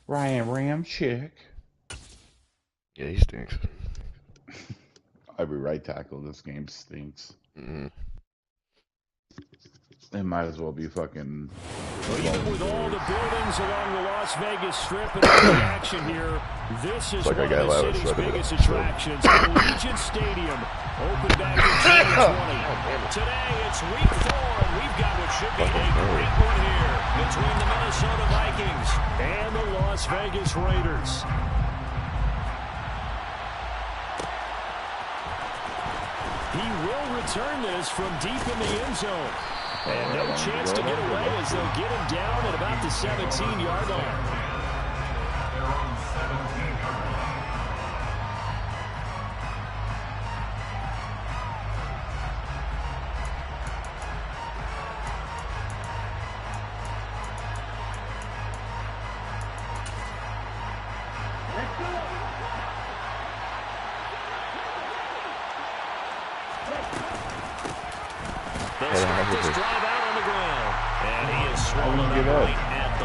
Ryan Ramchick. Yeah, he stinks. Every right tackle this game stinks. Mm-hmm. It might as well be fucking. Well, even with all the buildings along the Las Vegas Strip and all the action here, this is like one of the city's biggest attractions. Allegiant Stadium opened back in 2020. Today it's week 4, and we've got what should be a great one here between the Minnesota Vikings and the Las Vegas Raiders. He will return this from deep in the end zone. And no chance to get away as they'll get him down at about the 17-yard line.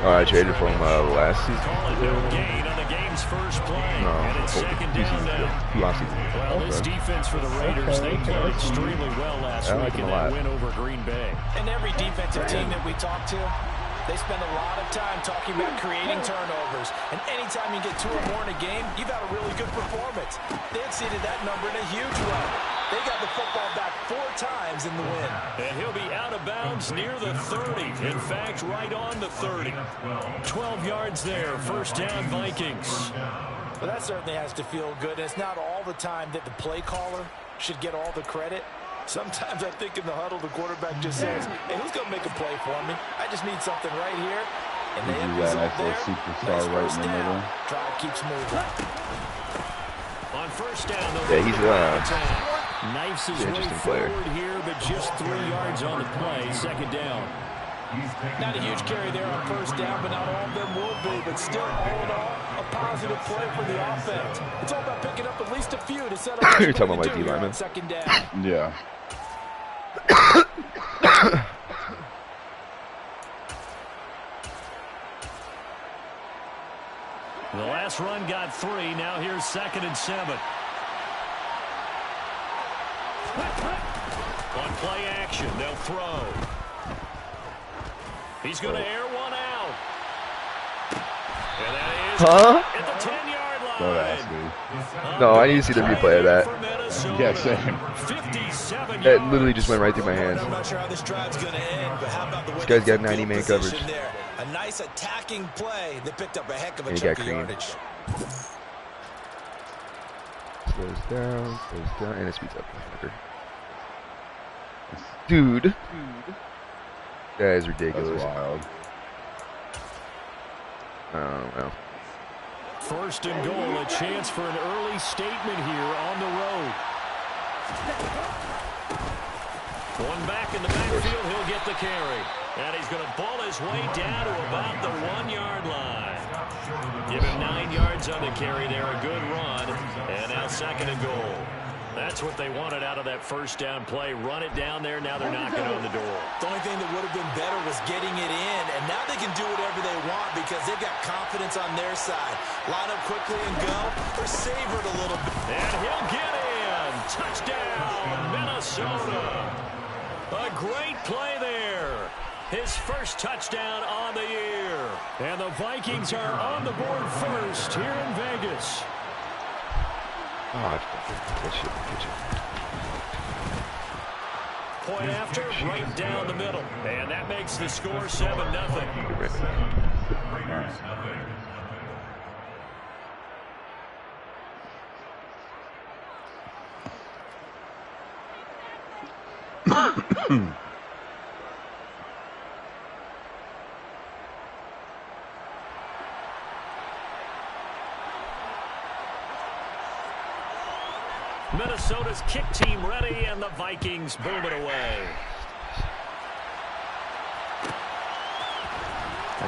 I traded from last season. No, last season. Well, this defense for the Raiders, they played extremely well last week in that win over Green Bay. And every defensive team that we talk to, they spend a lot of time talking about creating turnovers. And anytime you get 2 or more in a game, you've had a really good performance. They exceeded that number in a huge way. They got the football back 4 times in the win. And he'll be out of bounds near the 30. In fact, right on the 30. 12 yards there. First down, Vikings. Well, that certainly has to feel good. And it's not all the time that the play caller should get all the credit. Sometimes I think in the huddle, the quarterback just says, hey, who's going to make a play for me? I just need something right here. And the end result there, superstar right in the middle. Drive keeps moving. On first down, yeah, he's knifes his way forward here, but just 3 yards on the play. Second down. Not a huge carry there on first down, but not all of them will be. But still, all in all, a positive play for the offense. It's all about picking up at least a few to set up. You're talking about my D-lineman? Second down. Yeah. The last run got 3. Now here's 2nd and 7. On play action, they'll throw. He's going to air one out. And that is at the 10-yard line. Don't ask me. No, I need to see the replay of that. Yeah, same. 57 That literally just went right through my hands. I'm not sure how this drive's going to end, but how about the way This guy's got 90-man coverage. there? A nice attacking play that picked up a heck of a And chunk of yardage. Slows down, and it speeds up. Dude. That is ridiculous. That's wild. Well. First and goal, a chance for an early statement here on the road. One back in the backfield, he'll get the carry. And he's going to ball his way down to about the 1-yard line. Give him 9 yards on the carry there, a good run. And now 2nd and goal. That's what they wanted out of that first down play. Run it down there. Now they're knocking on the door. The only thing that would have been better was getting it in. And now they can do whatever they want because they've got confidence on their side. Line up quickly and go or savor it a little bit. And he'll get in. Touchdown, Minnesota. A great play there. His first touchdown on the year. And the Vikings are on the board first here in Vegas. Oh, that shit. Point after, right down the middle. And that makes the score 7-0. Minnesota's kick team ready, and the Vikings boom it away.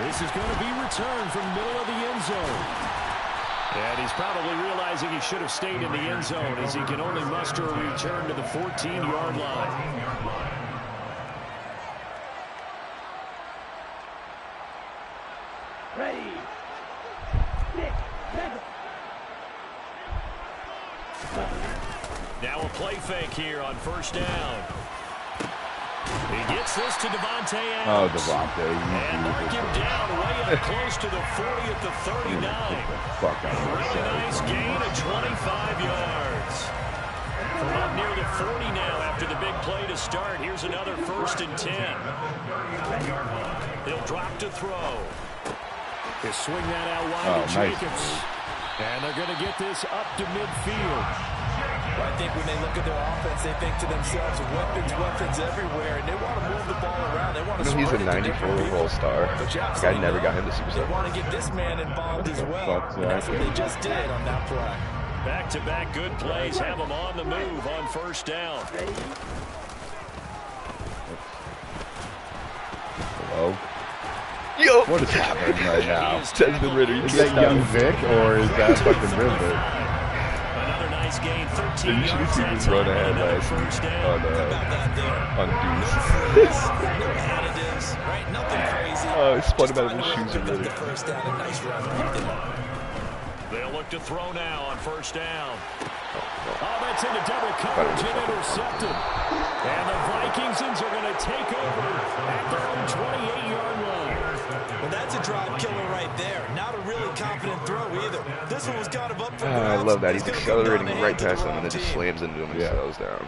This is going to be returned from the middle of the end zone. And he's probably realizing he should have stayed in the end zone as he can only muster a return to the 14-yard line. fake here on first down. He gets this to Devontae Adams. Oh, Devontae. And mark him down way up close to the 40 at the 39. Fuck out of Really nice gain of 25 yards. From up near the 40 now after the big play to start. Here's another 1st and 10. He'll drop to throw. He'll swing that out wide to Jacobs. Nice. And they're going to get this up to midfield. I think when they look at their offense, they think to themselves, weapons everywhere, and they want to move the ball around. They want to He's a spread it to 94 different overall people. star. But Guy never got him to They superstar. want to get this man involved as well. And that's what they just did on that play. Back-to-back good plays have them on the move on first down. Hello? Yo! What is happening right now? Desmond Ritter. Is that young Vic or is that fucking River? Another nice gain, 13 You should yards. see this run ahead last first week down. on Deuce. No additives, right? Nothing crazy. Oh, it's spun Just about find his a way to shoes pick up already. the first down. A nice run right there. They'll look to throw now on first down. Oh, that's into double coverage and intercepted. And the Vikings are going to take over at their own 28-yard line. Well, that's a drive killer right there. Not a really confident throw either. This one was kind of up for grabs. I love that. He's It's gonna come down accelerating to right hands of the past him and wrong then just team. slams into him and Yeah. slows down.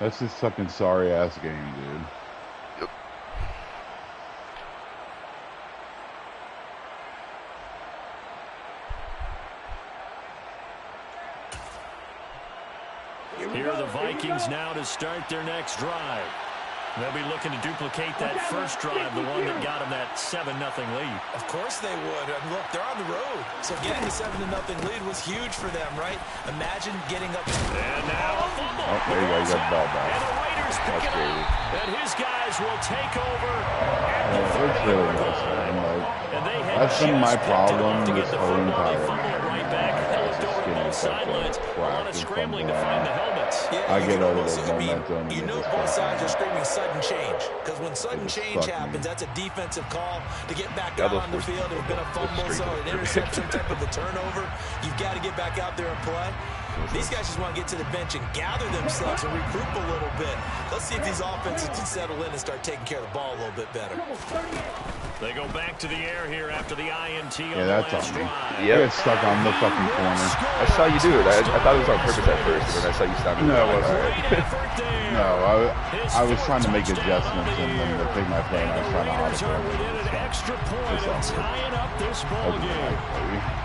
That's this fucking sorry ass game, dude. Here are the Vikings now to start their next drive. They'll be looking to duplicate that first drive, the one that got them that 7-0 lead. Of course they would. And look, they're on the road. So getting the 7-0 lead was huge for them, right? Imagine getting up. And now a fumble. Oh, there you go. You got the ball back. And the Raiders pick it up. And his guys will take over at the It's really nice, man. And they had That's been my just picked problem enough to get this the whole football. They entire fumble it right back. They looked over to both sidelines. A lot of scrambling to find the helmets. Yeah, I you get can over almost- the I mean, momentum. you and know just both sides are fucking- screaming sudden change. Because when sudden It just change fucking- happens, that's a defensive call to get back Yeah, out they'll on the force- field. There's been a fumble, so an interception type of a turnover. You've got to get back out there and play. These guys just want to get to the bench and gather themselves and regroup a little bit. Let's see if these offenses can settle in and start taking care of the ball a little bit better. They go back to the air here after the INT on Yeah, the that's last on me. drive. Yep. I get stuck on the fucking corner. I saw you do it. I thought it was on purpose at first, but then I saw you stop it. No, it All wasn't. right. Great effort there. No, His I was trying to make fourth touchdown adjustments of the and then year. they take my play and I was trying to Raiders are auto within an extra point of tying up this ball game.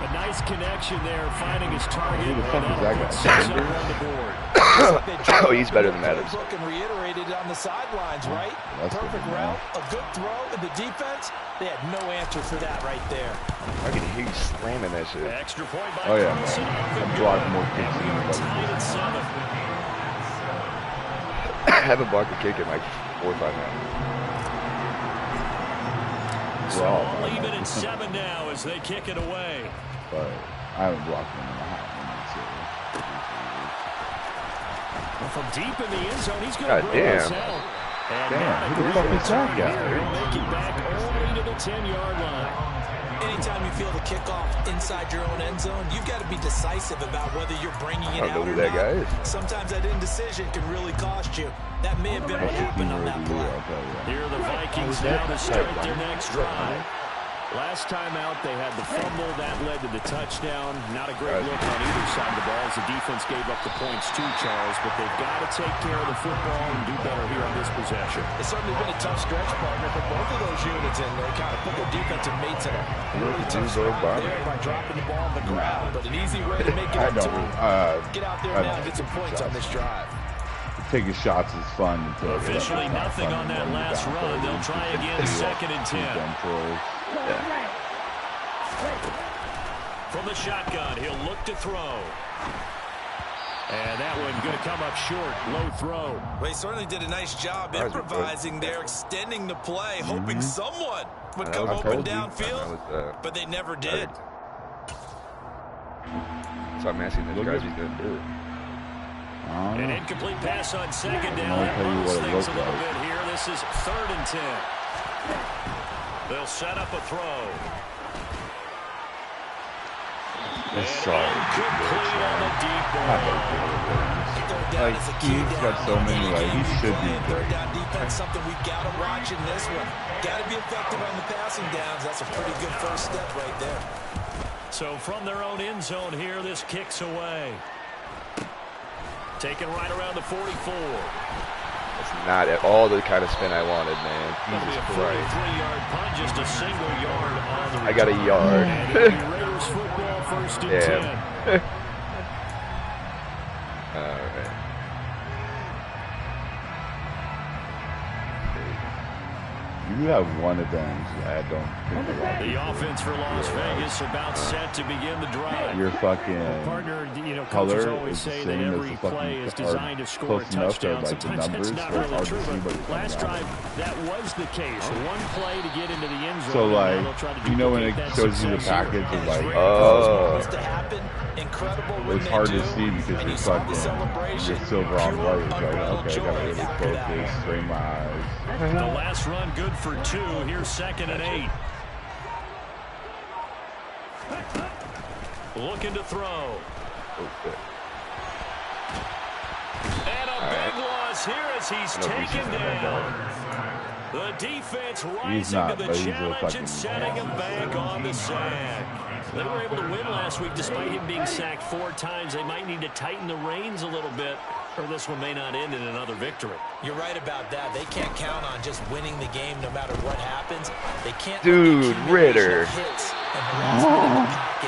A nice connection there, finding his target. Who the fuck and is that that'll guy? put 6 up Sanders? on the board. Oh, he's better than Adams. And reiterated on the sidelines, right? That's Perfect good. route, a good throw, and the defense, they had no answer for that right there. I can hear you slamming that shit. Extra point by Oh, yeah. Carlson. I blocked more kicks than We are anybody. tied at 7. I haven't blocked a kick in like 4 or 5 now. So Well, all even at 7 now as they kick it away. But I haven't blocked one in a hot From deep in the end zone, he's going God to bring damn. us out. And Damn, not a who the great fuck is that return guy? here. He'll make it back only to the 10-yard line. Anytime you feel the kickoff inside your own end zone, you've got to be decisive about whether you're bringing it I don't out know or who that not. guy is. Sometimes that indecision can really cost you. That may have been what happened on that play. Here are the Vikings now to start their next drive. Last time out, they had the fumble. That led to the touchdown. Not a great look on either side of the ball as the defense gave up the points too, Charles. But they've got to take care of the football and do better here on this possession. It's certainly been a tough stretch, partner, for both of those units in there. Kind of put their defensive mates in a really tough spot there by dropping the ball on the ground. But an easy way to make it up to them. Get out there now and get some points on this drive. Taking shots is fun until Officially nothing on that last run. They'll try again, 2nd and 10. From the shotgun, he'll look to throw. And that one going to come up short. Low throw. Well, he certainly did a nice job improvising there, extending the play, hoping someone would come open downfield, but they never did. So I'm asking this guy if he's going to do it. An incomplete pass on 2nd down. I'll tell you Moves what it things looked a little like. bit here. This is 3rd and 10. They'll set up a throw. It's sorry. Complete on the deep ball. third down is a key he's got so many, like, he should be third great. down defense, something we've got to watch in this one. Got to be effective on the passing downs. That's a pretty good first step right there. So from their own end zone here, this kicks away. Taken right around the 44. That's not at all the kind of spin I wanted, man. Jesus Christ. 43-yard punt, just a single yard on the return. I got a yard. And it'll be Raiders football, first and 10. All right. You have one advantage I don't think a lot. The offense for Las Vegas about set to begin the drive. Your fucking Partner, you know, color coaches always is the say that same every as the play is designed to score a close enough that, touchdown. like, the Sometimes numbers that's not are really hard to true, see, but but it's last coming drive, that was the case. One play to get into the end zone. So, and like, now they'll try to you know when it duplicate that shows you the success package here. of, like, It's hard to see because you're fucking, you're silver on white. It's like, okay, I gotta really focus, strain my eyes. The last run good for 2. Here's 2nd and 8. Looking to throw. And a big loss here as he's taken down. The defense rising to the challenge and setting him back on the sack. They were able to win last week despite him being sacked 4 times. They might need to tighten the reins a little bit, or this one may not end in another victory. You're right about that. They can't count on just winning the game no matter what happens. They can't. Dude, Ritter.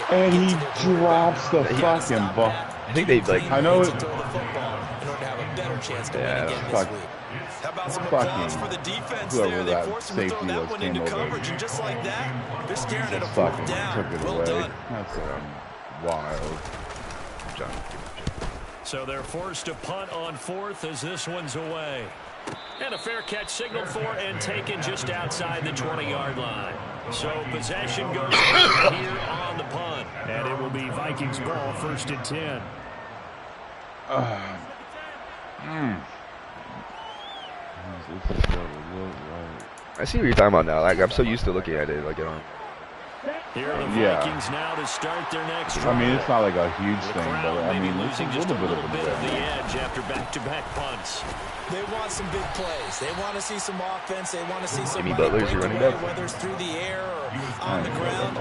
And he drops the fucking ball. I think they like. I know it. In order to have a better chance to win again fuck. this week. How about some Fucking applause for the defense whoever there? They that forced him to throw safety that was one came into over. coverage, and just like that, they're staring at a Fucking fourth down. took it Well away. done. That's wild. So they're forced to punt on 4th as this one's away. And a fair catch signaled for and taken just outside the 20-yard line. So possession goes here on the punt. And it will be Vikings ball, 1st and 10. I see what you're talking about now. Like I'm so used to looking at it. Like I don't. Here are the Vikings now to start their next drive. I mean, it's not like a huge The thing, crowd but I may be mean, it's a losing just little a bit of little bit of the a edge after back-to-back punts. They want some big plays. They want to see some offense. They want to see some Jimmy Butler's your running back. whether it's through the air or on the ground.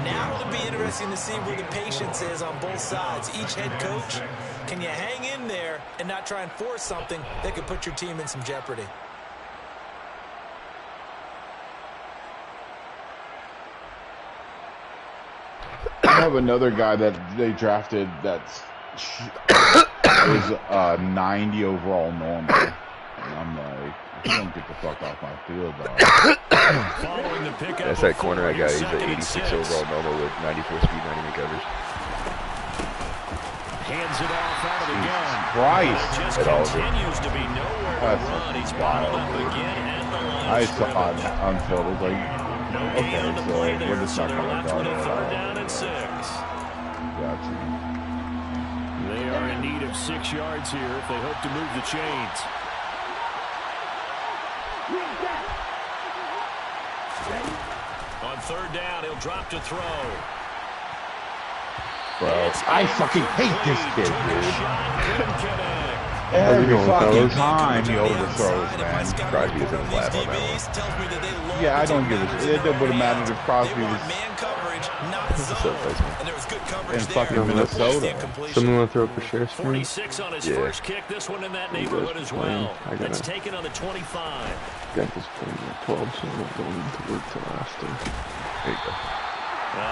Now it'll be interesting to see where the patience is on both sides. Each head coach, can you hang in there and not try and force something that could put your team in some jeopardy? I have another guy that they drafted that's is 90 overall normal. And I'm like, don't get the fuck off my field, dog. Following the pickup That's that corner I got. He's an 86 overall normal with 94 speed, 90 coverage. Hands it off out of the gun. Christ. Just At all, continues to be nowhere to That's run. He's bottled up again at the line. I saw it on film. It was like, No okay, gain on the so play we're there, just so not they're going to left go with a there. 3rd down and 6. Gotcha. They are in need of 6 yards here if they hope to move the chains. On 3rd down, he'll drop to throw. Bro, I fucking hate this kid, dude. Couldn't connect. Every fucking time he overthrows, man. Crosby is in the lap on that one. Yeah, I don't give a shit. It would have mattered if Crosby was in fucking Minnesota. Someone want to throw up for sheriff's game? 46 on his first kick. This one in that neighborhood as well. That's taken on the 25. Got this playing at 12, so I'm not going to work till after. There you go.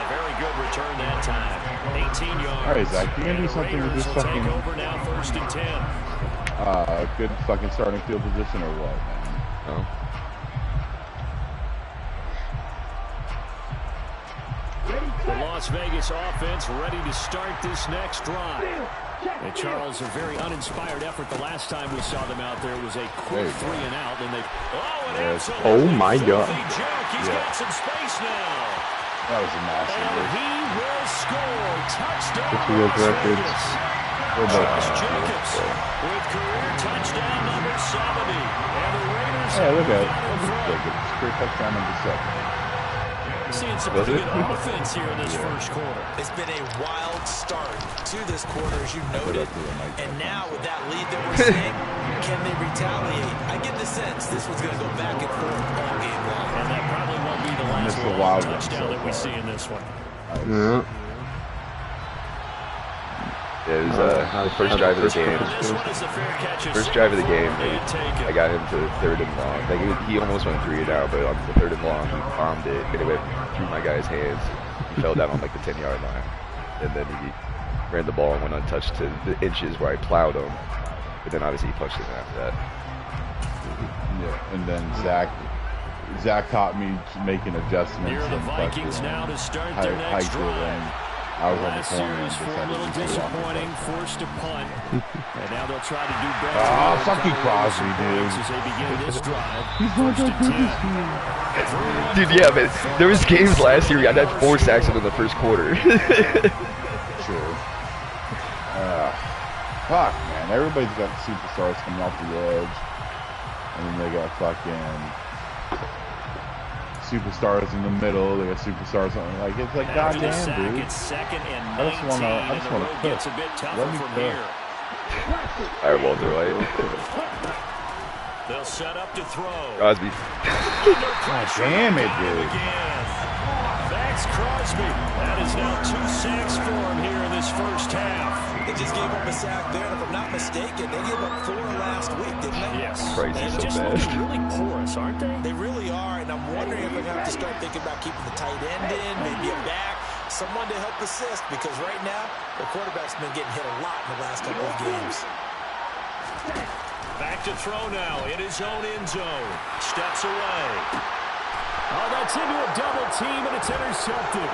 Very good return that time. 18 yards. All right, Zach, you gonna do something with this Raiders will fucking take over now, 1st and 10. good fucking starting field position or what, man? Oh. The Las Vegas offense ready to start this next drive. And Charles, a very uninspired effort the last time we saw them out there was a quick 3 and out. And they Oh my God. He's got some space now. That was a massive And move. he will score. Touchdown. What's the record? Josh Jacobs with career touchdown number 70. And the Raiders Hey, look at it. Career touchdown number 7. seeing some Was pretty it? good offense here in this first quarter. It's been a wild start to this quarter, as you noted. And now with that lead that we're seeing, can they retaliate? I get the sense this one's going to go back and forth all game long. And that probably won't be the last wild touchdown that we see in this one. Yeah. Yeah, it was the first drive of the game. This one is a fair catch. First drive of the game, They take it. I got him to 3rd and long. Like he almost went 3 and out, but on the 3rd and long, he bombed it, and it went through my guy's hands. He fell down on like the 10-yard line, and then he ran the ball and went untouched to the inches where I plowed him. But then obviously he punched it after that. Yeah, and then Zach caught me making adjustments. Here are the and Vikings now to start their next hiked it, and drive. I was on the Last corner and series for a decided little to just walk disappointing, it. forced to punt. And now they'll try to do better. Ah, They'll fuck you, cover Crosby, some dude. points as they begin this drive. First and 10. Dude, yeah, but there was games last year I had 4 sacks in the first quarter. True. Fuck, man. Everybody's got superstars coming off the edge. And then they got fucking superstars in the middle. They got superstars on, like, it's like, After the goddamn, sack, dude. it's 2nd and 19. I just wanna and the road cook. gets a bit tougher Let me from cook. here. Alright, Walter White. They'll set up to throw. Crosby. God damn it, dude. Again. That's Crosby. That is now 2 sacks for him here in this first half. They just gave up a sack there, and if I'm not mistaken, they gave up 4 last week, didn't they? Yes. Christ, And he's so just bad. looking really porous, aren't they? They really are, and I'm wondering if they're going to have to start thinking about keeping the tight end in, maybe a back, someone to help assist, because right now, the quarterback's been getting hit a lot in the last couple of games. Back to throw now in his own end zone. Steps away. Oh, that's into a double team, and it's intercepted.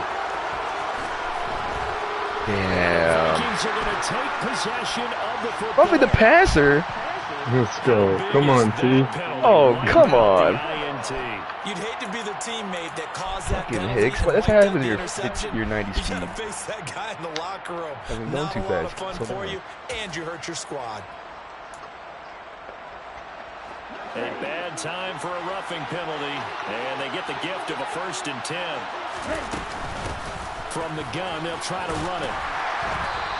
Damn. Vikings are going to take possession of the football. Probably the passer. Let's go. Come on, T. Oh, come on. You'd hate to be the teammate that caused that Fucking penalty Hicks. and What- that's wiped out happening the to interception. your 90 You speed. gotta face that guy in the locker room. I mean, going Not too a lot fast. of fun So for bad. you, and you hurt your squad. A bad time for a roughing penalty, and they get the gift of a 1st and 10. From the gun, they'll try to run it.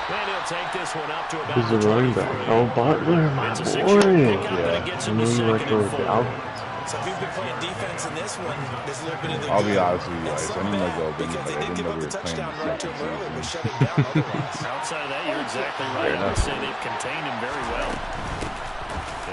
And he'll take this one up to about Who's the running back? Oh, Butler, my It's a boy. 6-yard pickup, and it gets him I to mean, like 2nd the and 4. Falcons. So if you've been playing defense in this one, there's a little bit of the I'll be good honest with you and guys. some I didn't know bad, go big, because but they I did didn't give know up we the were playing touchdown the run to second him early, but season. shut it down otherwise. Outside of that, you're exactly right. Fair enough. I'd say they've contained him very well.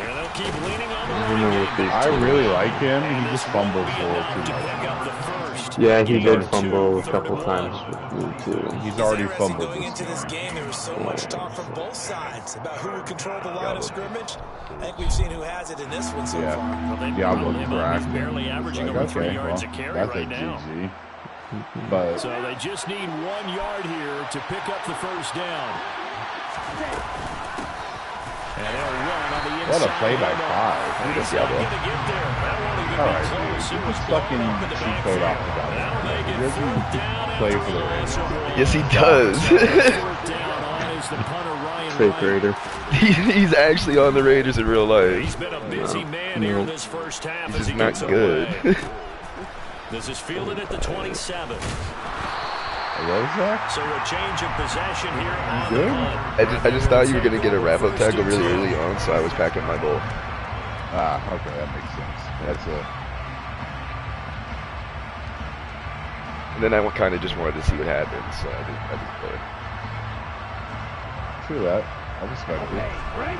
And they'll keep leaning on the I don't know running what game. they- I really like him. And He this just fumbles will be a little enough too to much. pick up the first. Yeah, he Gain did of fumble a 2, couple 3rd and times 1. with me, too. He's It's already interesting fumbled going this into this game. game. There was so much talk from both sides about who would control the line of scrimmage. I think we've seen who has it in this one so Yeah. far. Well, they Diablo probably might cracked. be barely averaging Like, over 3 okay, yards well, a carry that's right a now. GG. But So they just need 1 yard here to pick up the first down. And they'll run on the inside. what a play by Five. And he's Yeah, not bro. going to get there. That won't even All be right, close. It was just blown fucking up in the cheat code off backfield. the bat. That'll make it He doesn't 4th down play after for the all. Raiders. So we'll Yes, he start does. 4th down on is the punter, Ryan Fake Wright. Raider. He's actually on the Raiders in real life. He's been a busy man here in this first half He's as he just not gets good. away. This is fielded at the 27. Hello, Zach? So a change of possession here on the good? punt. I just thought you were going to get a wrap-up tackle really early on, so I was packing my bowl. Ah, okay, that makes sense. That's a And then I kind of just wanted to see what happened, so I didn't play. true that. I respect it.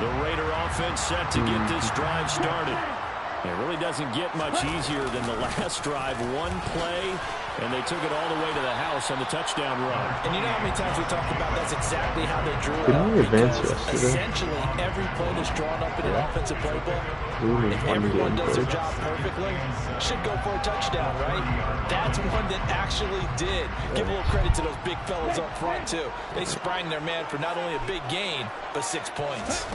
The Raider offense set to get this drive started. It really doesn't get much easier than the last drive. One play, and they took it all the way to the house on the touchdown run. And you know how many times we talk about that's exactly how they drew it Didn't up. we advance Because yesterday? essentially every play that's drawn up in an offensive playbook, Ooh, if one everyone game does their coach. job perfectly, should go for a touchdown, right? That's one that actually did. Give a little credit to those big fellas up front, too. They sprang their man for not only a big gain, but 6 points.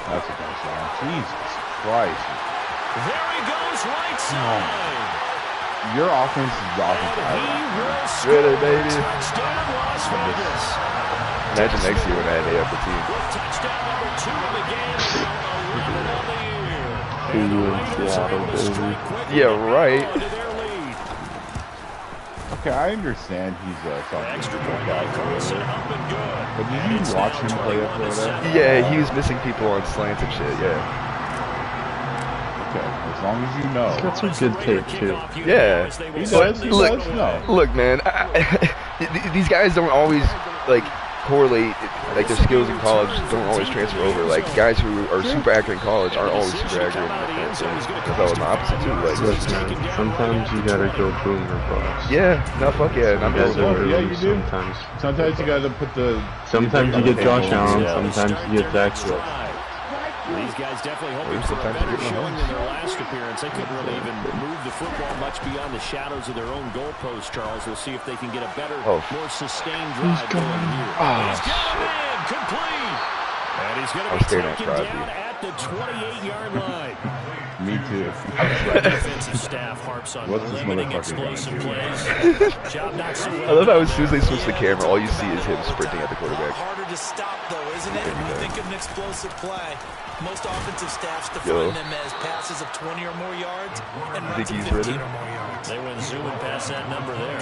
That's a touchdown. Jesus Christ. There he goes, right side. Your offense is And offense. he will score. Ritter, baby. Touchdown, Las Vegas. Imagine next year when I had a up the team. With touchdown number 2 of the game, 11 on the year. Who And the wins? Raiders Seattle, baby. Yeah, right. Okay, I understand he's a Extra soccer point guy, by Carlson, up and good. but did you watch him play at Florida? Yeah, he was missing people on slants and shit. Yeah. Okay, as long as you know. He's got some good tape too. Yeah. He does. He does know. Look, man. These guys don't always like correlate. Like their skills in college don't always transfer over. Like guys who are super accurate in college aren't always super accurate in the NFL. And the opposite too. Like Look, man, sometimes you gotta go boom or bust. yeah, no, fuck yeah. And I'm You gotta doing Yeah, really you do. sometimes. You gotta put the. Sometimes you get Josh Allen, sometimes you get Zach Wilson. These guys definitely hoping for a better showing than their last appearance. They couldn't really even move the football much beyond the shadows of their own goalpost, Charles. We'll see if they can get a better, more sustained drive going here. He's got him in, complete. And he's going to be taken down at the 28-yard line. Me too. The defensive staff harps on What's this limiting motherfucker explosive gonna plays. Job not so I love how as soon as they switch the camera, all you see is him sprinting at the quarterback. Harder to stop, though, isn't it? When you think of an explosive play, most offensive staffs define them as passes of 20 or more yards and runs of 15 or more yards. They went zooming past that number there.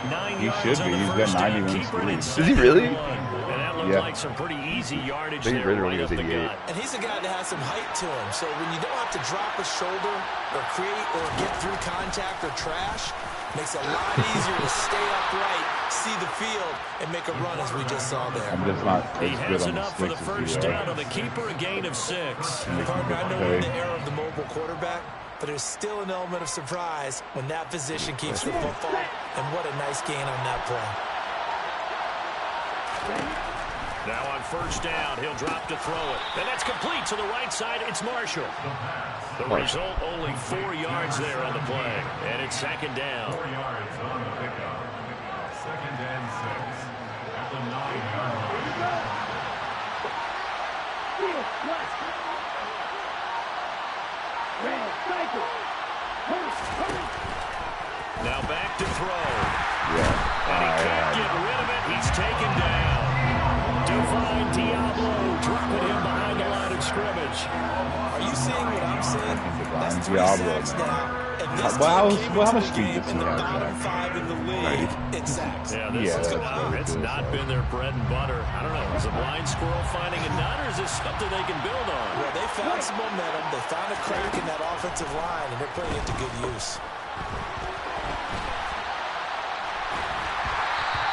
9 He yards should on be. the He's first got down. 91 Keeper in speed. Is he really? And that looked like some pretty easy yardage They there really right only up has the 88. gut. And he's a guy that has some height to him, so when you don't have to drop a shoulder or create or get through contact or trash, makes it a lot easier to stay upright, see the field, and make a run as we just saw there. I'm just not He as good has on the enough for the sticks first as you down are. on the keeper, a gain of 6. Partner, I know we're in the era of the mobile quarterback, but there's still an element of surprise when that position keeps the football, and what a nice gain on that play. Now on first down, he'll drop to throw it. And that's complete to the right side. It's Marshall. The result, only 4 yards there on the play. And it's second down. 4 yards on the pickup. Second and 6 at the 9-yard line. Now back to throw. Yeah. And he can't get rid of it. He's taken down. Divine Diablo dropping him behind the line of scrimmage. Are you seeing what I'm seeing? That's 3 Diablo. sacks now. And this Well, team came how into much the speed game does he in the have, bottom Zach? 5 in the league in sacks. Yeah, this is that's it's not been their bread and butter. I don't know. Is a blind squirrel finding a nut, or is this something they can build on? Well, they found some momentum. They found a crack in that offensive line, and they're putting it to good use.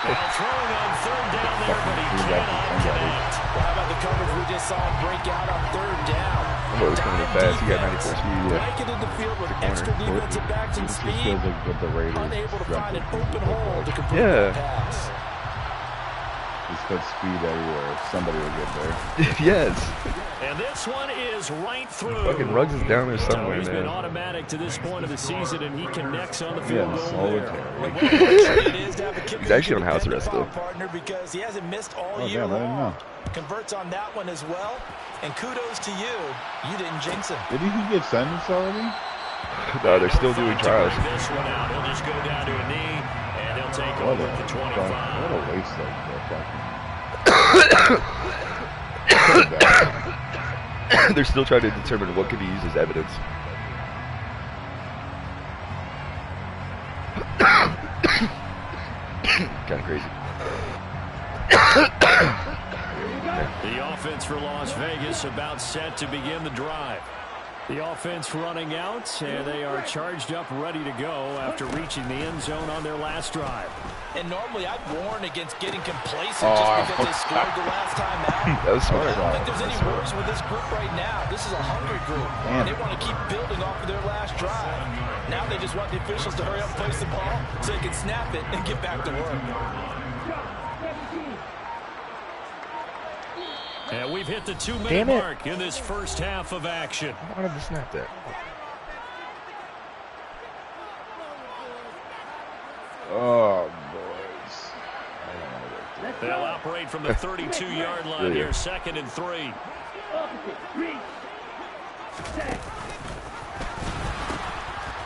Now throwing on third down there, but he cannot connect. Well, how about the coverage we just saw him break out on third down? Oh, he's coming in fast. He got 94 speed. Breaking into the field with extra defensive backs and It just speed. feels like with the Raiders. Unable to find an drafted open hole to complete Yeah. that pass. He's got speed everywhere. Somebody will get there. Yes. And this one is right through. Fucking Ruggs is down there So somewhere, he's been man. automatic to this point of the season, and he connects on the field Yeah, goal there. solitary. It is to have a kicker He's actually you on house can arrest, depend though. upon, partner, because he hasn't missed all Oh, year damn, I didn't long. know. Converts on that one as well. And kudos to you. You didn't jinx him. Didn't he get sentenced already? No, they're still doing trials. This one out. He'll just go down to a knee, and he'll take What over a, at the what 25. a waste of fucking. They're still trying to determine what can be used as evidence. Kind of crazy. The offense for Las Vegas about set to begin the drive. The offense running out, and they are charged up, ready to go after reaching the end zone on their last drive. And normally I'd warn against getting complacent just because they scored the last time out. That was smart. I don't think there's any worries with this group right now. This is a hungry group. And they want to keep building off of their last drive. Now they just want the officials to hurry up and place the ball so they can snap it and get back to work. And we've hit the 2-minute mark in this first half of action. I wanted to snap that. Oh, boys. I don't want to work They'll operate from the 32-yard line here, 2nd and 3.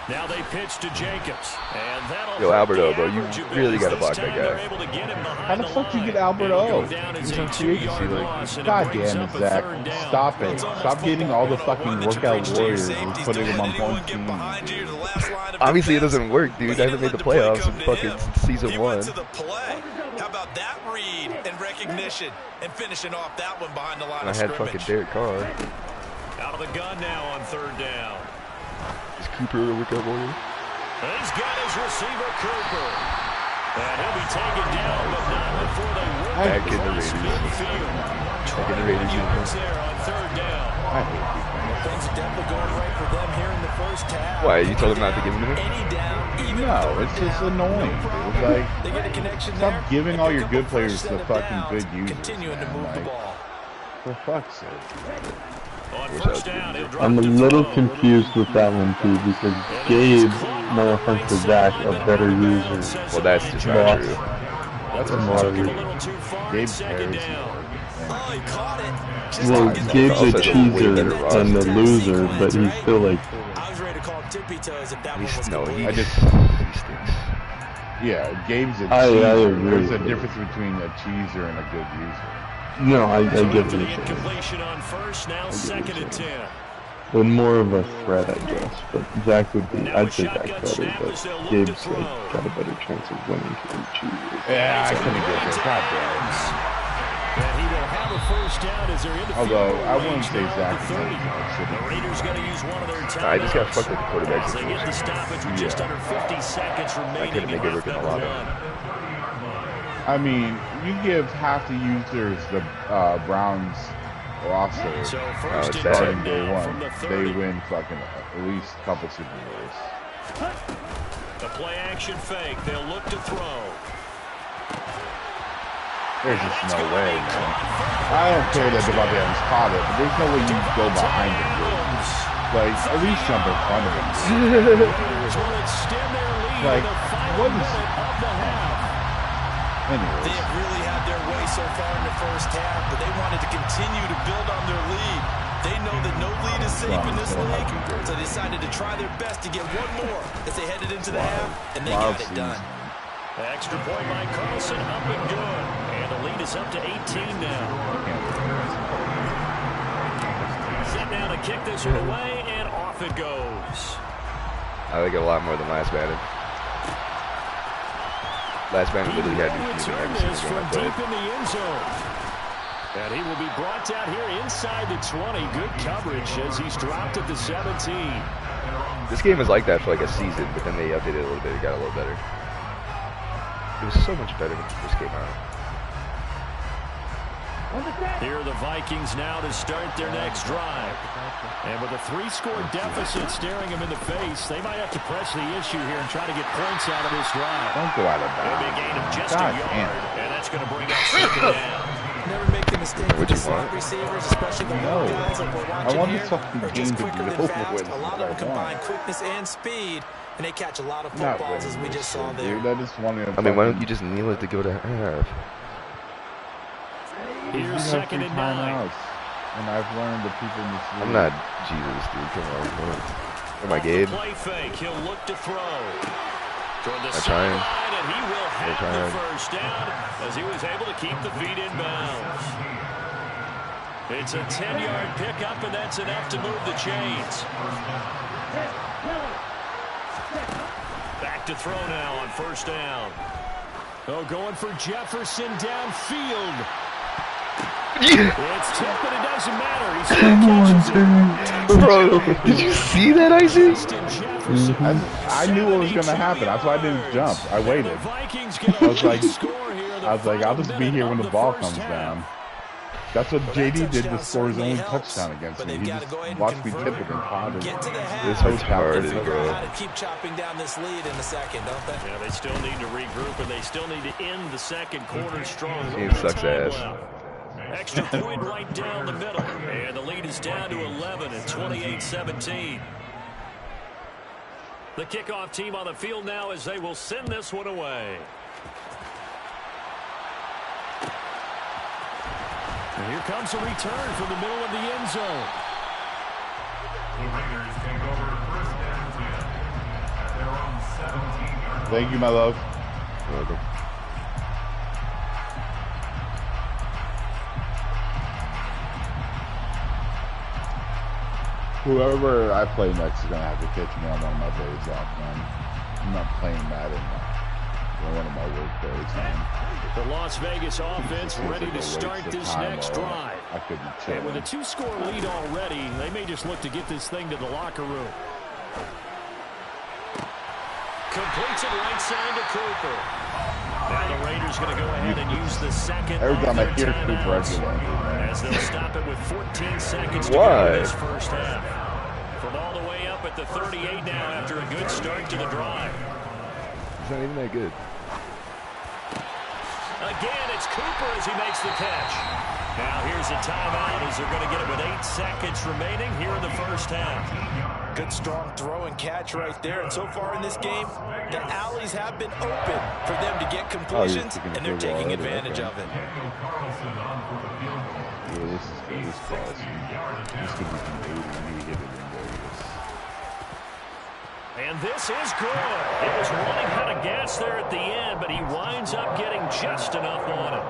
Now they pitch to Jacobs. And that'll Yo, Alberto, bro, you average a bit, really as got to this block that time they're guy. able to get him behind How the the fuck you line. get Alberto? It'll go down as a 2-yard loss, and it God brings damn up it, a Zach. third down. Stop it. Stop getting all the fucking workout warriors and putting them on one team. Obviously, it doesn't work, dude. I haven't made the playoffs in fucking season 1. How about that read and recognition and finishing off that one behind the line And I of had scrimmage. fucking Derek Carr. Out of the gun now on third down. Is Cooper a workout warrior? He's got his receiver, Cooper. And he'll be taken down, but not before they work Back in the across Raiders. midfield. Back in the Raiders. 20 yards there on third down. I hate these things. Things are definitely going right for them here in the first half. Why? You told him not to give him it? Any down, even No, it's just annoying, dude. Like, they get a connection stop there, giving and all pick your up good a players fresh to set of fucking downs, good users. continuing to man. move the Like, ball. for fuck's sake. On first down, he'll drop I'm a to little throw. confused with that one too because Gabe, no offense to Zach, a better user. Well, that's just not Lost. true. That's a a lot Took of him a it. little too far. Gabe Second Harris. down. Oh, he caught it. Just Well, didn't get the Gabe's Also a has a way cheeser better roster. and a loser, but he's still like, I was ready to call him tippy toes if that one was No, complete. he I just, stinks. yeah, Gabe's a I cheeser. agree. There's a difference between a cheeser and a good user. no, I So get after what the you're saying. incompletion on first, now second and 10. And more of a threat, I guess. But Zach would be, I'd say Zach better, but Gabe's like, got a better chance of winning because he chooses. Yeah, I couldn't get there. God damn And he will have a first down as they're in the it. Although, field I goal wouldn't range say now Zach at is the 30. should The Raiders going to use one of their timeouts. I just got fucked with the quarterback As they get the situation. stoppage with just under 50 seconds remaining couldn't in make it half work in a number lot of one. I mean, you give half the users the Browns roster So first it's and bad. 10 starting day now one. from the They 30. win fucking at least a couple Super Bowls. The play action fake. They'll look to throw. There's just no way, man. I don't care that Devontae Adams caught it, but there's no way you go behind him, dude. Like, at least jump in front of him. Raiders will extend their lead Like, in the final what is- minute of the half. They Anyways, have really had their way so far in the first half, but they wanted to continue to build on their lead. They know that no lead is safe in this league, so they decided to try their best to get one more as they headed into the half, and they got it done. Extra point by Carlson, up and good. And the lead is up to 18 now. Set now to kick this one away, and off it goes. I like it a lot more than last batting. Last batting literally had me confused Return every this single from game I deep played. in the end zone. And he will be brought down here inside the 20. Good coverage as he's dropped at the 17. This game was like that for like a season, but then they updated it a little bit. It got a little better. It was so much better when it first came out. Here are the Vikings now to start their next drive. And with a 3-score deficit staring them in the face, they might have to press the issue here and try to get points out of this drive. don't go out of A big bounds. gain of just God a yard, damn. and that's going to bring up second down. Never make the mistake What with you the slot want? receivers, especially the No. long guys like we're watching want here. this fucking They're game just to be quicker than over fast. with. A lot of them I combine want. quickness and speed, and they catch a lot of Not footballs as we really, just saw there. dude. I just wanted to I mean, why don't you just kneel it to go to half? Here's second and 9. timeouts. And I've learned that people in this league. I'm not Jesus, dude. Come on. What am I, Gabe? Play fake. He'll look to throw. Toward the I'm trying. sideline, and he will have trying. the first down as he was able to keep the feet in bounds. It's a 10-yard pickup, and that's enough to move the chains. Back to throw now on first down. Oh, going for Jefferson downfield. It's tipped, but it doesn't matter. He still catches it. Bro, did you see that, Isaac? Justin Jefferson. I knew what was going to happen. That's why I didn't jump. I waited. I was like, I'll just be here when the ball comes down. That's what JD did to score his only touchdown against me. He just watched me tip it and caught it. Get to the half. This was hard, Figure bro. out how to keep chopping down this lead in the second, don't they? Yeah, they still need to regroup, and they still need to end the second quarter strong. Game No sucks time ass. left. Extra point right down the middle, and the lead is down to 11 at 28-17. The kickoff team on the field now as they will send this one away. And here comes a return from the middle of the end zone. The Raiders take over first and 10. Thank you, my love. You're welcome. Whoever I play next is gonna have to catch me on one of my days off, man. I'm not playing Madden on one of my work days, man. The Las Vegas offense ready to start this next drive. I could be And chilling. with a 2-score lead already, they may just look to get this thing to the locker room. Completes it right side to Cooper. Now the Raiders going to go ahead and use the second Every time I of hear their Cooper, I timeouts, get angry, man. as they'll stop it with 14 seconds to go Why? in this first half. From all the way up at the 38 now after a good start to the drive. He's not even that good. Again, it's Cooper as he makes the catch. Now here's a timeout as they're going to get it with 8 seconds remaining here in the first half. Good, strong throw and catch right there. And so far in this game, the alleys have been open for them to get completions, and they're taking advantage of it. Yeah, this is good. This class. This could be from 80 when he hit it in Vegas. And this is good. It was running out of gas there at the end, but he winds up getting just enough on it.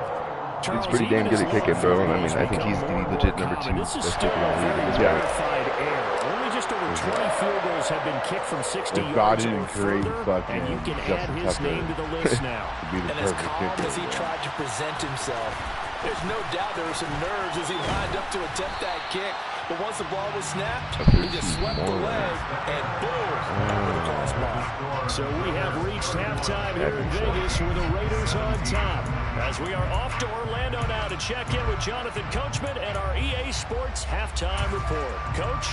He's pretty damn good at kicking, bro. I mean, I think he's the legit number 2 This is best still kicker in a the league very at this point. rarefied air. Only just over 20 field goals have been kicked from 60 If God yards or didn't create further, fucking and you can Justin add his Tucker name to the list now. to be the And as perfect calm kicker. as he tried to present himself, there's no doubt there were some nerves as he lined up to attempt that kick. But once the ball was snapped, he just swept the leg, and boom, over the crossbar. So we have reached halftime here in Vegas with the Raiders on top. As we are off to Orlando now to check in with Jonathan Coachman and our EA Sports halftime report. Coach?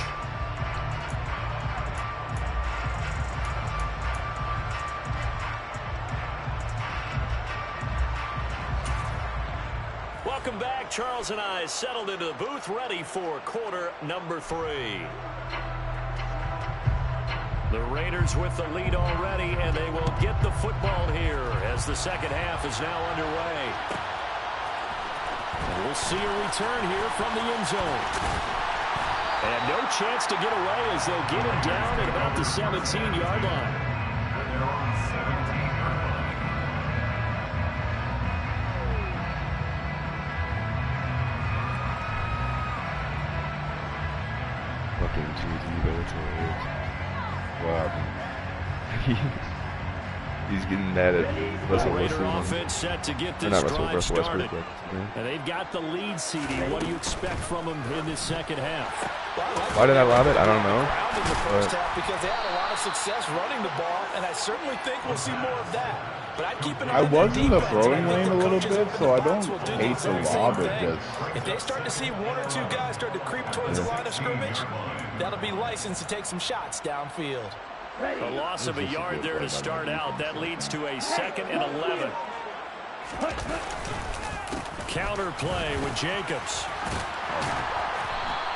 Welcome back. Charles and I settled into the booth, ready for quarter number 3. The Raiders with the lead already, and they will get the football here as the second half is now underway. And we'll see a return here from the end zone. And no chance to get away as they'll get him down at about the 17-yard line. Fucking GG, but that's what it is. Wow. He's getting mad at Russell Raider Wilson. offense set to get Or this not drive Russell started. Westbrook. Yeah. And they've got the lead, CD. What do you expect from them in this second half? Why did I love it? I don't know. Ground in the first half because they had a lot of success running the ball, and I certainly think we'll see more of that. But I'd keep an eye I on was that in the defense, throwing and I think lane the a little coaches bit, up in so the I box don't will do hate the exact same lob. It thing. just If they start to see 1 or 2 guys start to creep towards the line of scrimmage, that'll be licensed to take some shots downfield. A loss of a yard there to start out. That leads to a 2nd and 11. Counter play with Jacobs.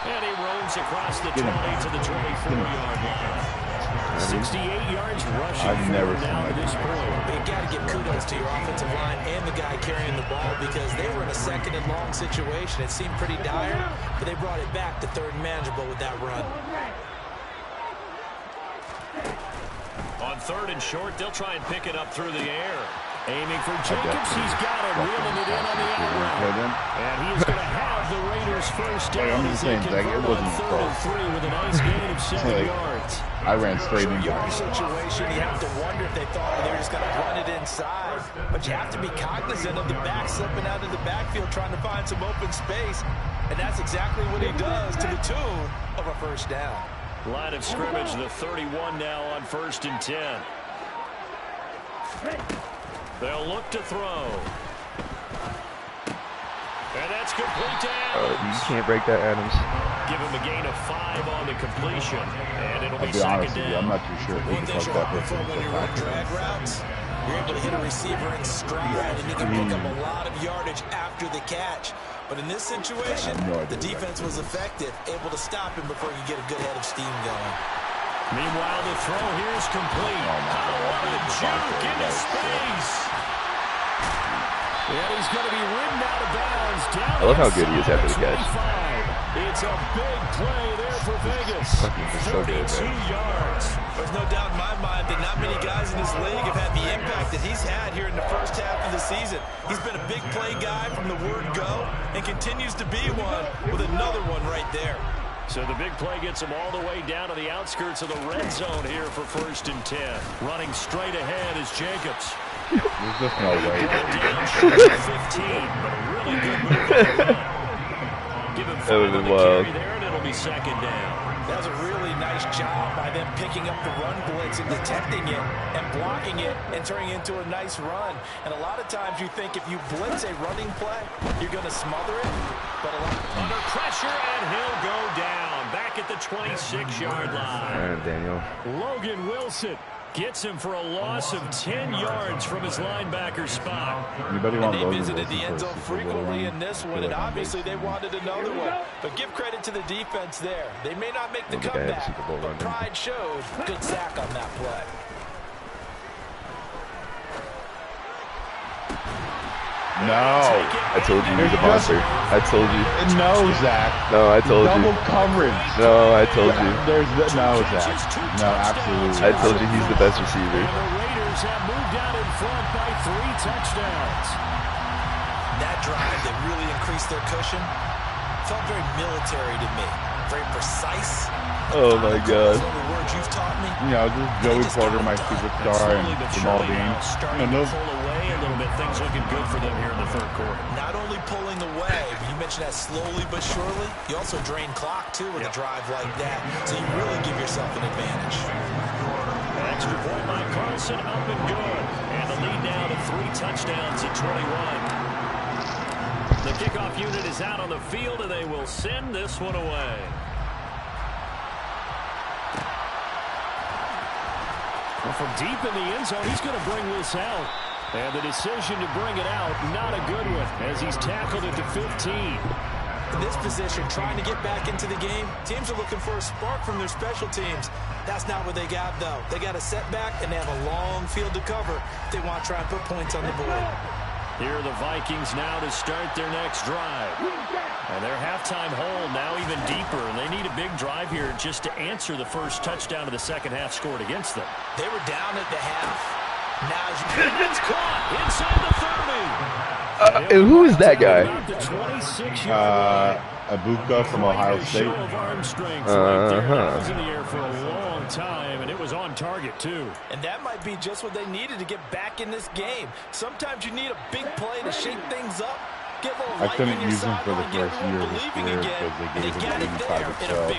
And he roams across the 20 to the 24-yard line. 68 yards rushing I've never seen now that at this before. point. You got to give kudos to your offensive line and the guy carrying the ball because they were in a 2nd and long situation. It seemed pretty dire, but they brought it back to 3rd and manageable with that run. On 3rd and short, they'll try and pick it up through the air. Aiming for Jacobs, he's got it, reeling it in on the out route. And he is going to have the Raiders first down I'm as just they saying, Zach, it convert on wasn't 3rd close. and 3 with a nice gain of 7 Like, yards. I ran straight into Your it. situation, you have to wonder if they thought they were just going to run it inside. But you have to be cognizant of the back slipping out of the backfield trying to find some open space. And that's exactly what he does to the tune of a first down. Line of scrimmage, the 31 now on 1st and 10. They'll look to throw. And that's complete to Adams. You can't break that, Adams. Give him a gain of 5 on the completion. And it'll I'll be be honest second with you, I'm down. not too sure if we One can thing fuck you're that hoping for person. when you run drag routes, you're able to hit a receiver in stride, and you can pick up a lot of yardage after the catch. But in this situation, the defense was effective, able to stop him before you get a good head of steam going. Meanwhile, the throw here is complete. What a juke into space. And he's going to be ridden out of bounds. Down I love how good he is inside after the catch. 25. It's a big play there for Vegas. 42 yards. There's no doubt in my mind that not many guys in this league have had the impact that he's had here in the first half of the season. He's been a big play guy from the word go and continues to be one with another one right there. So the big play gets him all the way down to the outskirts of the red zone here for 1st and 10. Running straight ahead is Jacobs. There's just no way. Down short of 15, but a really good move on the run. Give him 5 on the carry there, and it'll be 2nd down. That was a really nice job by them picking up the run blitz and detecting it and blocking it and turning it into a nice run. And a lot of times you think if you blitz a running play, you're going to smother it. But under pressure, and he'll go down. Back at the 26-yard line. Daniel. Logan Wilson gets him for a loss of 10 yards from his linebacker spot. Anybody want they Logan visited Wilson the end zone frequently in this one, and obviously they wanted another one. But give credit to the defense there. They may not make the comeback, but pride showed. Good sack on that play. No. I told you he was a monster. I told you. No, Zach. No, I told you. Double coverage. No, I told you. No, Zach. No, absolutely. I told you he's the best receiver. And the Raiders have moved out in front by 3 touchdowns. That drive that really increased their cushion felt very military to me. Very precise. Oh my God. Some of the words you've taught me. You know, just Joey Porter, my superstar, and Jamal Dean. Starting to pull away a little bit. Things looking good for them here in the 3rd quarter. Not only pulling away, but you mentioned that slowly but surely. You also drain clock too with a drive like that. So you really give yourself an advantage. An extra point by Carlson, up and good. And the lead now to 3 touchdowns at 21. The kickoff unit is out on the field, and they will send this one away. Well, from deep in the end zone, he's going to bring this out. And the decision to bring it out, not a good one, as he's tackled at the 15. In this position, trying to get back into the game, teams are looking for a spark from their special teams. That's not what they got, though. They got a setback, and they have a long field to cover if they want to try and put points on the board. Here are the Vikings now to start their next drive. And their halftime hole now even deeper, and they need a big drive here just to answer the first touchdown of the 2nd half scored against them. They were down at the half. Now it's caught inside the 30. Who is that guy? Abuka from Ohio State. Was in the air for a long time, and it was on target too. And that might be just what they needed to get back in this game. Sometimes you need a big play to shake things up. I couldn't use him for the first year of his career because they gave him 85 itself.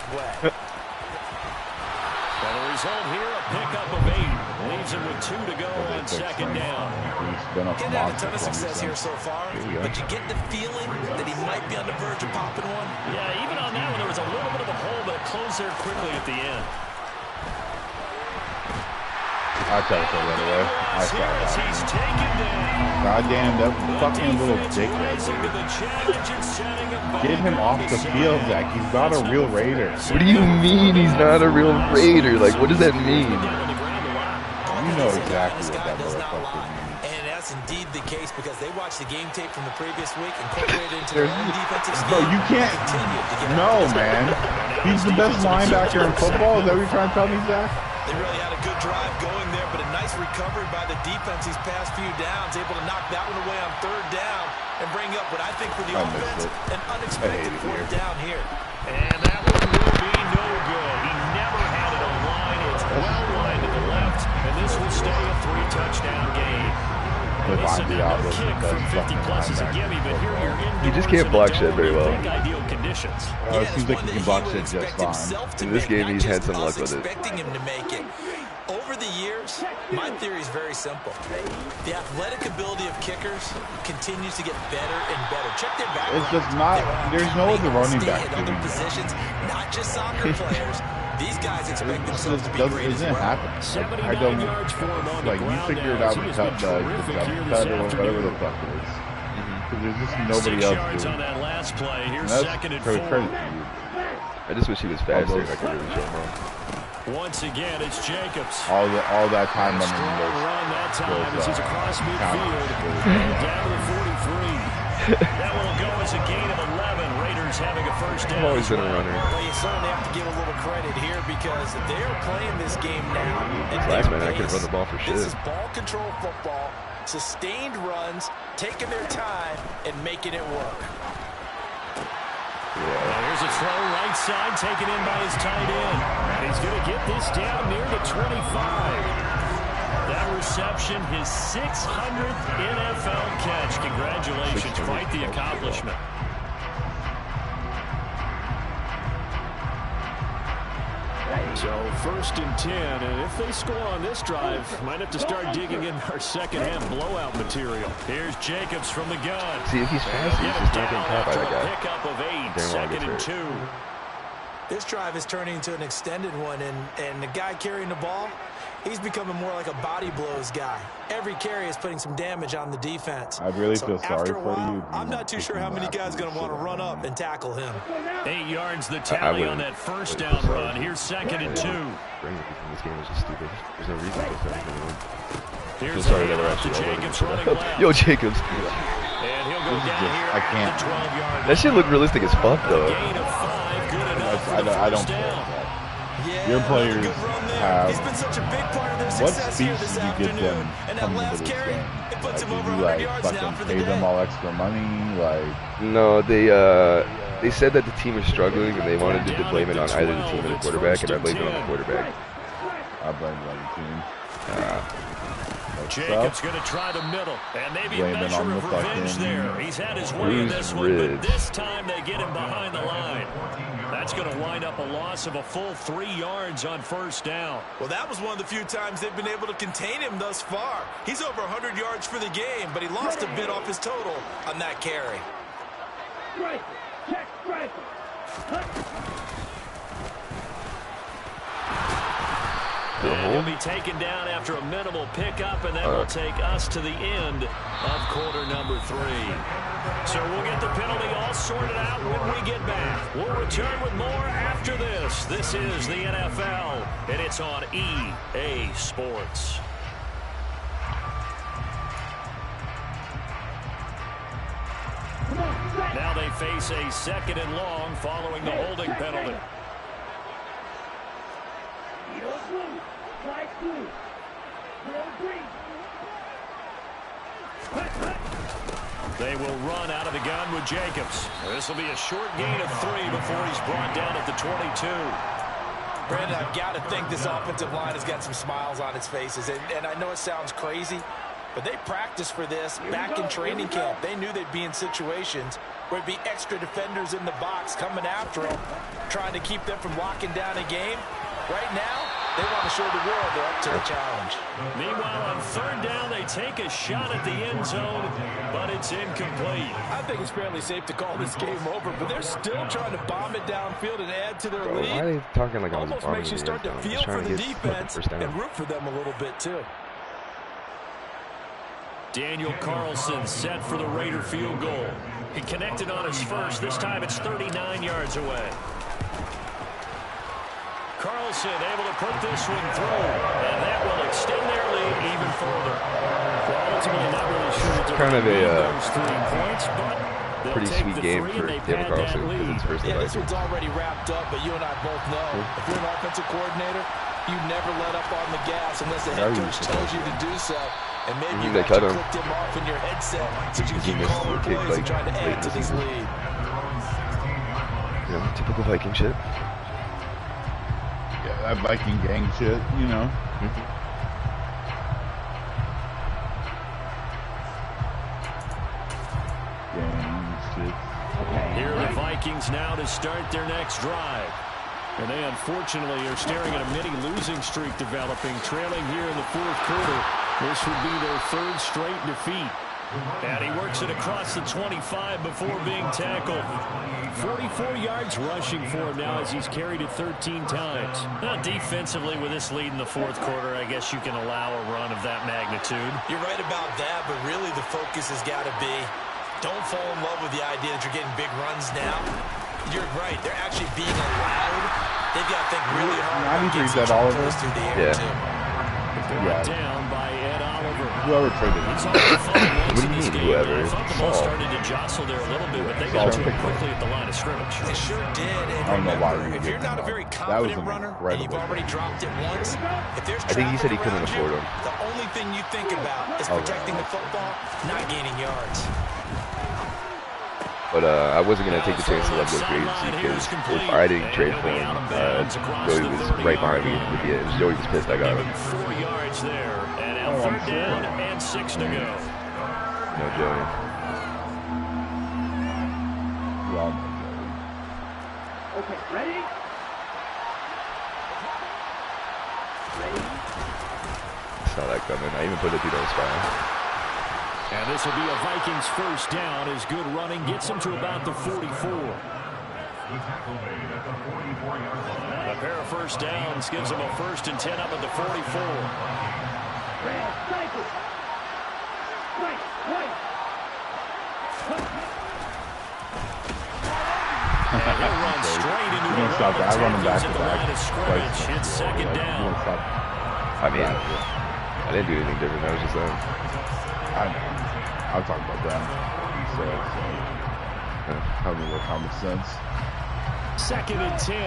And the result here, a pickup of 8. Leaves him with 2 to go on 2nd down. He's had a ton of success here so far, but you get the feeling that he might be on the verge of popping one. Yeah, even on that one, there was a little bit of a hole, but it closed there quickly at the end. I try to throw that away. I saw that. He's taken down. Goddamn, that fucking little dick right there. Get him off the field, Zach. He's not a real Raider. What do you mean he's not a real Raider? Like, what does that mean? You know exactly what that motherfucker means. And that's indeed the case because they watched the game tape from the previous week, incorporated into their own defensive scheme. Bro, you can't. No, man. He's the best linebacker in football. Is that what you're trying to tell me, Zach? They really had a good drive going there, but a nice recovery by the defense these past few downs, able to knock that one away on 3rd down and bring up what I think for the offense, an unexpected 4th down here. And that one will be no good. He never had it on line. It's well lined to the left, and this will stay a 3-touchdown game. He just can't block shit very well. It seems like he can block shit just fine. In this game, he's had some luck with it. Over the years, my theory is very simple. The athletic ability of kickers continues to get better and better. Check their background. It's just not. There's no other running back doing other positions, not just soccer players. These guys expect themselves to be great as well. It doesn't happen. I don't. Like, you figure it out and cut the cut or whatever the fuck it is. Because there's just nobody else doing it. And that's credit to you. I just wish he was faster and I could really show him wrong. Once again, it's Jacobs. All that time running those run that time as he's across midfield down to the 43. That will go as a gain of 11. Raiders having a first down. I've always been a runner. Well, you certainly have to give a little credit here because they're playing this game now. Last man, I could run the ball for shit. This is ball control football, sustained runs, taking their time, and making it work. Here's a throw right side taken in by his tight end. He's going to get this down near the 25. That reception, his 600th NFL catch. Congratulations. Quite the accomplishment. So 1st and 10, and if they score on this drive, might have to start digging in our second-half blowout material. Here's Jacobs from the gun. See, if he's fast, he's just not getting caught by that guy. Pickup of 8, 2nd and 2. This drive is turning into an extended one, and the guy carrying the ball, he's becoming more like a body blows guy. Every carry is putting some damage on the defense. I really feel sorry for you. I'm not too sure how many guys are going to want to run up and tackle him. 8 yards the tally on that first down run. Here's 2nd and 2. This game is just stupid. There's no reason to feel sorry. Here's sorry that we're to Jacobs running left. Yo, Jacobs. And he'll go down here I can't. at the 12-yard line. That shit look realistic as fuck, though. Gain of 5, good enough for the I don't first care down. about that. Yeah, Your players good run there. have. He's been such a big part of their What success here speech this did you get afternoon. them And that coming last into this carry, game? it puts him Did over you 100 yards now fucking for the pay them day. all extra money? Like, No, they said that the team is struggling and they wanted to blame it on either the team or the quarterback, and I blamed it on the quarterback. I blame the other team. Jacobs going to try the middle, and maybe a Blame it measure on the of revenge fucking there. He's had his way in this one, but Ridge. this time they get him behind the line. That's going to wind up a loss of a full 3 yards on first down. Well, that was one of the few times they've been able to contain him thus far. He's over 100 yards for the game, but he lost a bit off his total on that carry. And he'll be taken down after a minimal pickup, and that will take us to the end of quarter number 3. So we'll get the penalty all sorted out when we get back. We'll return with more after this. This is the NFL, and it's on EA Sports. Now they face a 2nd and long following the holding penalty. They will run out of the gun with Jacobs. This will be a short gain of 3 before he's brought down at the 22. Brandon, I've got to think this offensive line has got some smiles on its faces. And I know it sounds crazy, but they practiced for this back in training camp. They knew they'd be in situations where it'd be extra defenders in the box coming after them, trying to keep them from locking down a game. Right now, they want to show the world they're up to the challenge. Meanwhile, on 3rd down, they take a shot at the end zone, but it's incomplete. I think it's fairly safe to call this game over, but they're still trying to bomb it downfield and add to their Bro, lead. why are they talking like I was Almost bombing makes you the start end to zone? feel Just for trying to the get defense first down. and root for them a little bit, too. Daniel Carlson set for the Raider field goal. He connected on his first. This time it's 39 yards away. Carlson able to put this one through, and that will extend their lead even further. Well, ultimately, not really sure that they're Kind of going to a, need those 3 points, but they'll pretty take sweet the game 3 for and they Daniel pad that Carlson because lead. it's first Yeah, this Vikings. one's already wrapped up, but you and I both know if you're an offensive coordinator, you never let up on the gas unless the head coach tells you to do so. And maybe you they cut him. clicked him off in your headset so you can He keep missed calling the kick, plays and like, trying to late add in to the this season. lead. You know, typical Viking shit. yeah, that Viking gang shit, you know. Gang shit. Here are the Vikings now to start their next drive. And they unfortunately are staring at a mini losing streak developing, trailing here in the 4th quarter. This would be their 3rd straight defeat. And he works it across the 25 before being tackled. 44 yards rushing for him now as he's carried it 13 times. Now, defensively, with this lead in the 4th quarter, I guess you can allow a run of that magnitude. You're right about that, but really the focus has got to be don't fall in love with the idea that you're getting big runs now. You're right. They're actually being allowed. They've got to think really hard. 93 said Oliver. Through the air, Yeah. too. Brought down by Ed Oliver. whoever traded him. What do you mean, whoever? Football started to jostle there a little bit, but they got to it quickly at the line of scrimmage. They sure did. And I don't know why remember, if you're not a very confident runner and you've already dropped it once, if there's I think he said he couldn't traffic afford around him. you, the only thing you think about is protecting the football, not gaining yards. But I wasn't going to take the chance to let go free agency because if I didn't trade for him, Joey was right behind me with the edge. Joey was pissed I got him. 4 yards there, and now third down and 6 to go. No, Joey. Well, Okay, ready? Saw that coming. I even put it through those five. And this will be a Vikings first down as good running gets him to about the 44. The tackle made at the 44-yard line. A pair of first downs gives him a 1st and 10 up at the 44. And he'll run straight into the I run him back to the back. line of scrimmage. It's second down. I mean, I didn't do anything different. That was just them. I know. I'm talking about them. So have a little common sense. 2nd and 10.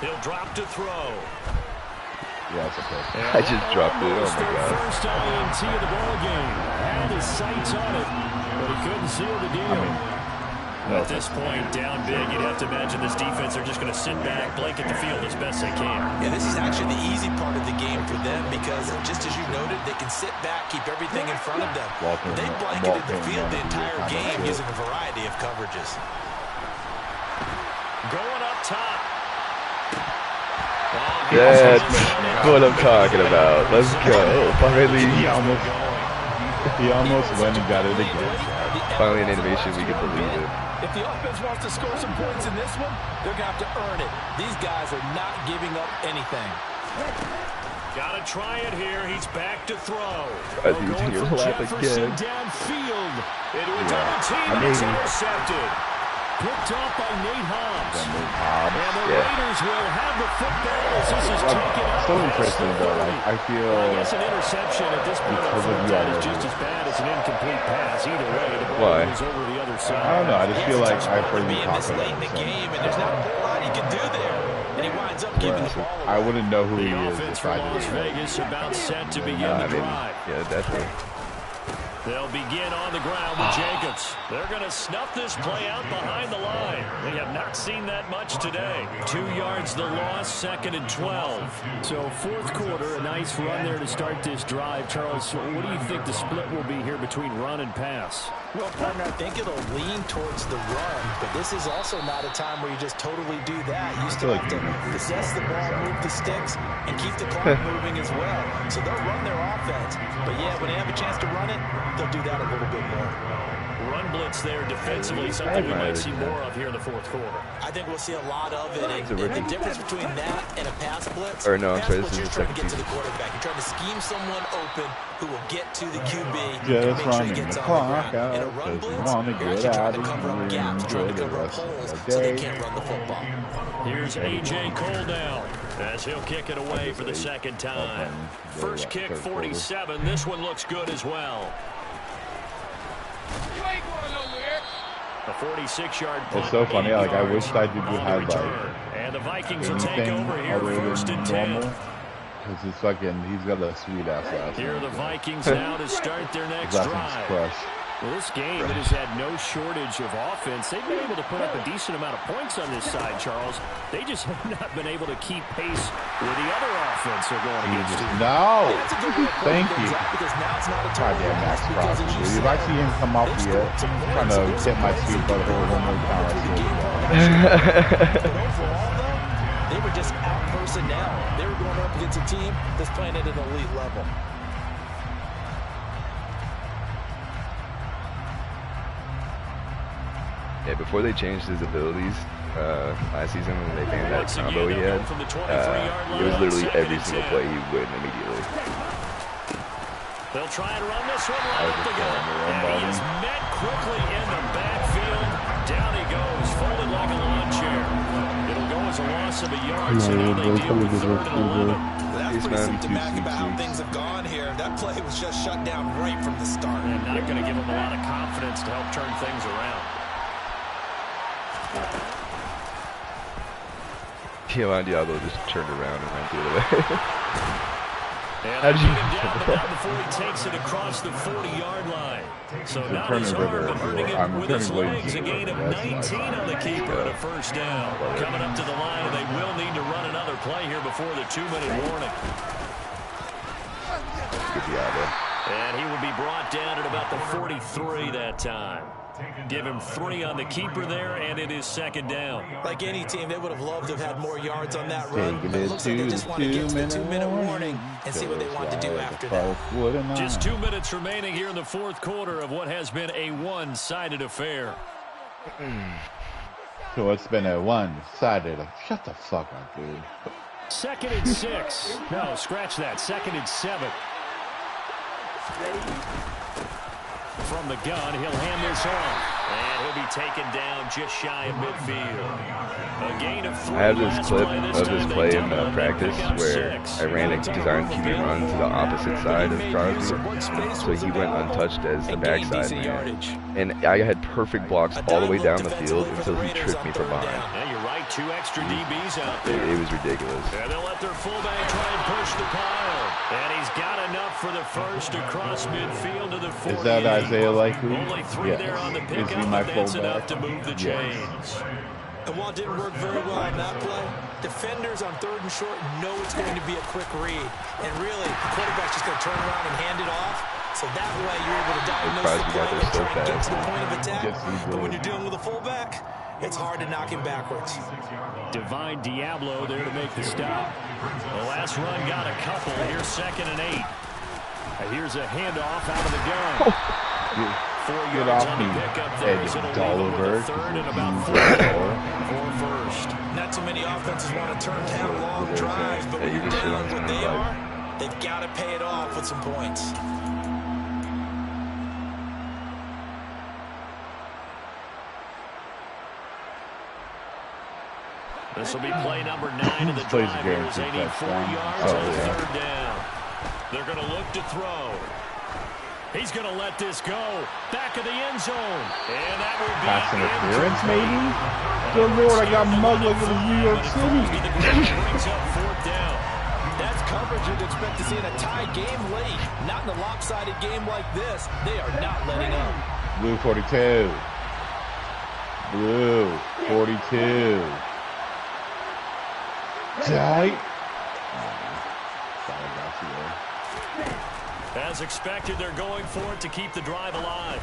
He'll drop to throw. Yeah, it's okay. I just dropped it. Oh my god. First INT of the ball game. Had his sights on it, but he couldn't seal the deal. At this point, down big, you'd have to imagine this defense are just going to sit back, blanket the field as best they can. Yeah, this is actually the easy part of the game for them because, just as you noted, they can sit back, keep everything in front of them. They blanketed the field the entire game using a variety of coverages. Going up top. That's what I'm talking about. Let's go. Finally. He almost went and got it again. Finally an animation we can believe it. If the offense wants to score some points in this one, they're going to have to earn it. These guys are not giving up anything. Got to try it here. He's back to throw. I think you're laughing again. Downfield. Into a double team. It's intercepted. Picked off by Nate Hobbs. And the Raiders will have the football as this is taken out. So interesting, though. Like, I feel... I guess an interception at this point on fourth down is just as bad as an incomplete pass. Either way, the ball is over the other side. I don't know. I just feel like I've heard you talk this late in the game, and there's not a whole lot he can do there. And he winds up giving the ball away. I wouldn't know who he The is offense if for I Las didn't. Vegas about set to begin the drive. Yeah, definitely. They'll begin on the ground with Jacobs. They're going to snuff this play out behind the line. We have not seen that much today. 2 yards the loss, 2nd and 12. So fourth quarter, a nice run there to start this drive. Charles, what do you think the split will be here between run and pass? Well, partner, I think it'll lean towards the run, but this is also not a time where you just totally do that. You still have to possess the ball, move the sticks, and keep the clock moving as well. So they'll run their offense, but yeah, when they have a chance to run it, they'll do that a little bit more. Run blitz there defensively, something we might see more of here in the fourth quarter. I think we'll see a lot of it, and the difference between that and a pass blitz, or no, I'm sorry, this is you're trying to get to the quarterback. You're trying to scheme someone open who will get to the QB and make sure he gets on the ground. In a run blitz, you're actually trying to cover up gaps, trying to cover up holes so they can't run the football. Here's A.J. Cole down as he'll kick it away for the second time. First kick, 47. This one looks good as well. A 46-yard punt. It's so funny. Like, I wish I did have like and the Vikings will take over here other first than and 10. normal. Because it's fucking, he's got a sweet ass ass. Here are the Vikings now to start their next drive. Crush. Well, this game, it has had no shortage of offense. They've been able to put up a decent amount of points on this side, Charles. They just have not been able to keep pace with the other offense they're going against. No! Thank you. Because now it's not a Goddamn Max Crosby. If I see him come off here, trying to hit my sweet butthole one more time, I see But overall, though, they were just out personnel. They were going up against a team that's playing at an elite level. Yeah, before they changed his abilities last season when they banned that combo he had, it was literally every single play he would win immediately. They'll try and run this one right up the gut. And he is met quickly in the backfield. Down he goes, folded like a lawn chair. It'll go as a loss of a yard. yards, and now they deal with 3rd and 11. That's pretty symptomatic about how things have gone here. That play was just shut down right from the start. And not going to give them a lot of confidence to help turn things around. Keelan Diablo just turned around and went the other way. How did you down before he takes it across the 40-yard line? So now he's hard, but earning it with his legs. A gain of 19 on the keeper and a 1st down. Coming up to the line, and they will need to run another play here before the 2-minute warning. And he will be brought down at about the 43 that time. Give him 3 on the keeper there, and it is 2nd down. Like any team, they would have loved to have had more yards on that run. But it looks like they just want to get to the 2-minute warning and see what they want to do after that. Just 2 minutes remaining here in the 4th quarter of what has been a one-sided affair. So it's been a one-sided. Shut the fuck up, dude. 2nd and 6. No, scratch that. 2nd and 7. From the gun, he'll hand this off. And he'll be taken down just shy of midfield. A gain of 3. I have this clip of this play in practice where I ran a design QB run to the opposite side of Crosby. So he went untouched as the backside man. And I had perfect blocks all the way down the field until he tripped me from behind. Yeah, you're right. 2 extra DBs out there. It was ridiculous. And they'll let their fullback try and push the pile. And he's got enough for the 1st across midfield to the 40. Is that Isaiah Likely? Only 3 there on the pickup, Is he my but that's fullback? enough to move the chains. And while it didn't work very well on that play, defenders on 3rd and short know it's going to be a quick read. And really, the quarterback's just going to turn around and hand it off. So that way you're able to diagnose the play and try and get to the point of attack. But when you're dealing with a fullback, it's hard to knock him backwards. Divine Diablo there to make the stop. The last run got a couple. Here's 2nd and 8. And here's a handoff out of the gun. 4 yards on the pickup there. So it'll leave him with a 3rd and about 4 for 1st. Not too many offenses want to turn down long drives, but when you're down what they are, they've got to pay it off with some points. This will be play number 9 of the drive. Here's 84 yards on 3rd down. They're going to look to throw. He's going to let this go. Back of the end zone. And that will be pass interference, maybe? Good Lord, I got mugged like it was New York City. Brings up 4th down. That's coverage you'd expect to see in a tie game late. Not in a lopsided game like this. They are not letting up. Blue 42. Blue 42. Tight. As expected, they're going for it to keep the drive alive.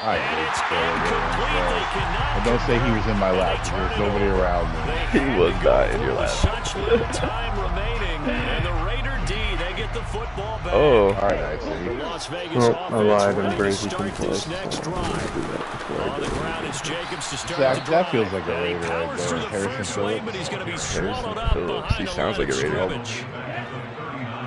And it's incomplete. And don't say he was in my lap. There's nobody around me. He was not in your lap. Such little time remaining, and the Raider D, they get the football back. Oh, all right, I see. Las Vegas offense ready to start this next drive. On the ground is Jacobs to start the drive. That feels like a Raider right Powers through there. the first lane, but he's going to be swallowed up behind He the sounds line like a of Raider. scrimmage.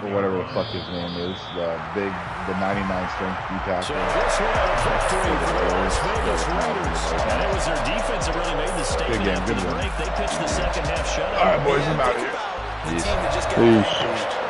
Or whatever the fuck his name is, the 99 strength D So tackle. this one a victory for the Las Vegas Raiders. And it was their defense that really made the statement after the break. They pitched the second half shutout. All right, boys, I'm out here. The team that just got pushed.